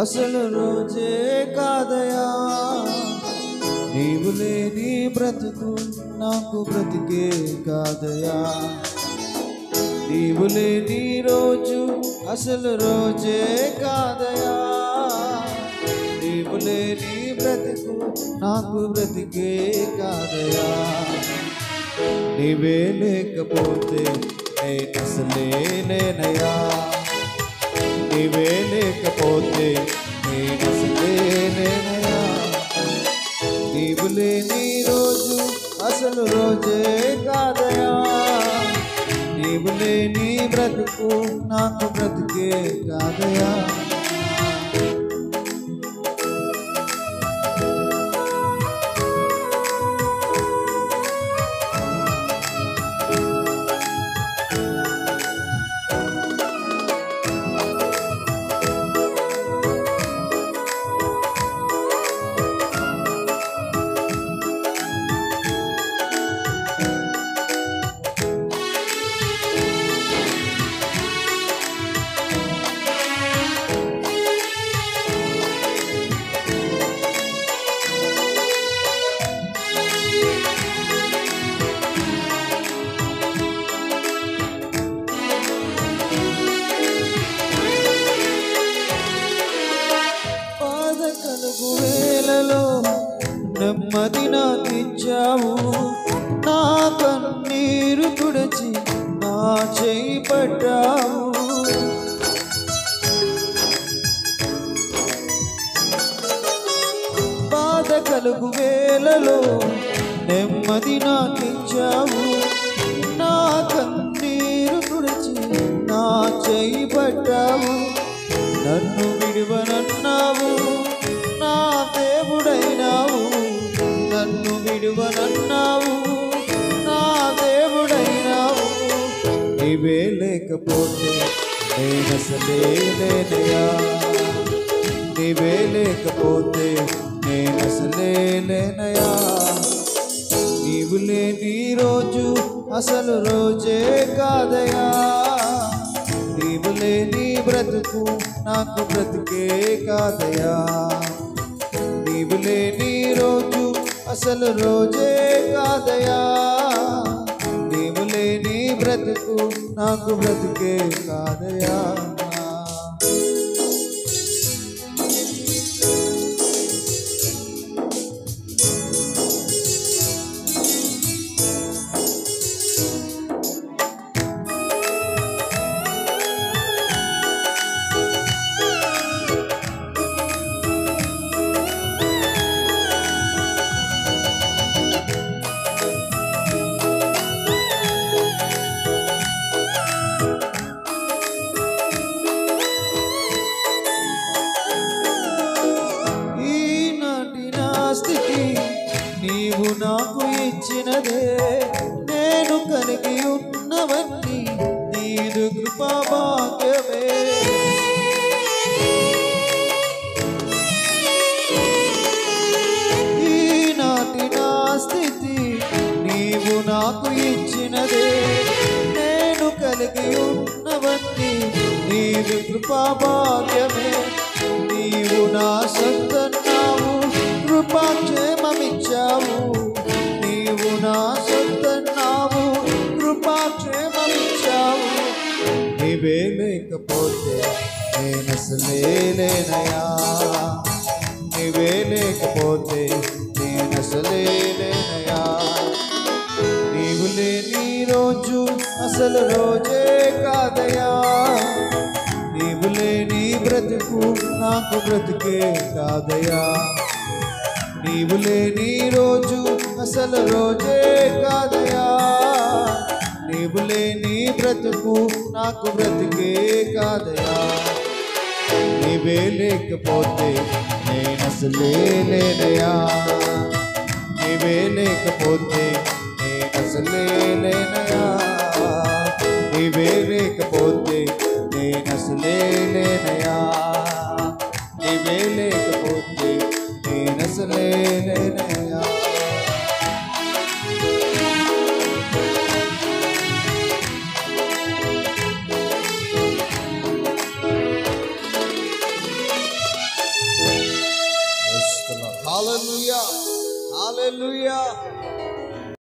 అసలు రోజే కాదయా, నీవు లేని బ్రతుకు నాకు బ్రతికే కాదయా. నీవు లేని రోజు అసలు రోజే కాదయా, నీవు లేని బ్రతుకు నాకు బ్రతికే కాదయా. నీవే లేకపోతే నేను అసలే లేనయా, నీవే లేకపోతే నేను అసలే లేనయా. నీవు లేని రోజు అసలు రోజే కాదయా, నీవు లేని బ్రతుకు నాకు బ్రతికే కాదయా. వేళలో నెమ్మది నాకిచ్చావు, నా కన్నీరు తుడిచి నా చేయి పట్టావు. బాధ కలుగు వేళలో నెమ్మది నాకిచ్చావు, నా కన్నీరు తుడిచి నా చేయి పట్టావు. నన్ను విడువనన్నావు, నా దేవుడైనావు. నన్ను విడువనన్నావు, నా దేవుడైనావు. నీవే లేకపోతే నేనసలే లేనయా, నీవే లేకపోతే నేనసలే లేనయా. నీవు లేని రోజు అసలు రోజే కాదయా, నీవు లేని బ్రతుకు నాకు బ్రతుకే కాదయా. నీవు లేని రోజు అసలు రోజే కాదయా, నీవు లేని బ్రతుకు నాకు బ్రతుకే కాదయా. స్థితి నీవు నాకు ఇచ్చినదే, నేను కలిగి ఉన్నవన్నీ నీదు కృపా భాగ్యమే. ఈనాటి నా స్థితి నీవు నాకు ఇచ్చినదే, నేను కలిగి ఉన్నవన్నీ నీదు కృపా భాగ్యమే. నీవు నా సొంతన్నావు, కృపాక్షేమమిచ్చావు. నీవు నా సొంతన్నావు, కృపాక్షేమమిచ్చావు. నీవే లేకపోతే నేనసలే లేనయా, నీవే లేకపోతే నేనసలే లేనయా. నీవు లేని రోజు అసలు రోజే కాదయా, నీవు లేని బ్రతుకు నాకు బ్రతుకే కాదయా. నీవు లేని రోజు అసలు రోజే కాదయా, నీవు లేని బ్రతుకు నాకు బ్రతుకే కాదయా. నీవే లేకపోతే నేనసలే లేనయా, నీవే లేకపోతే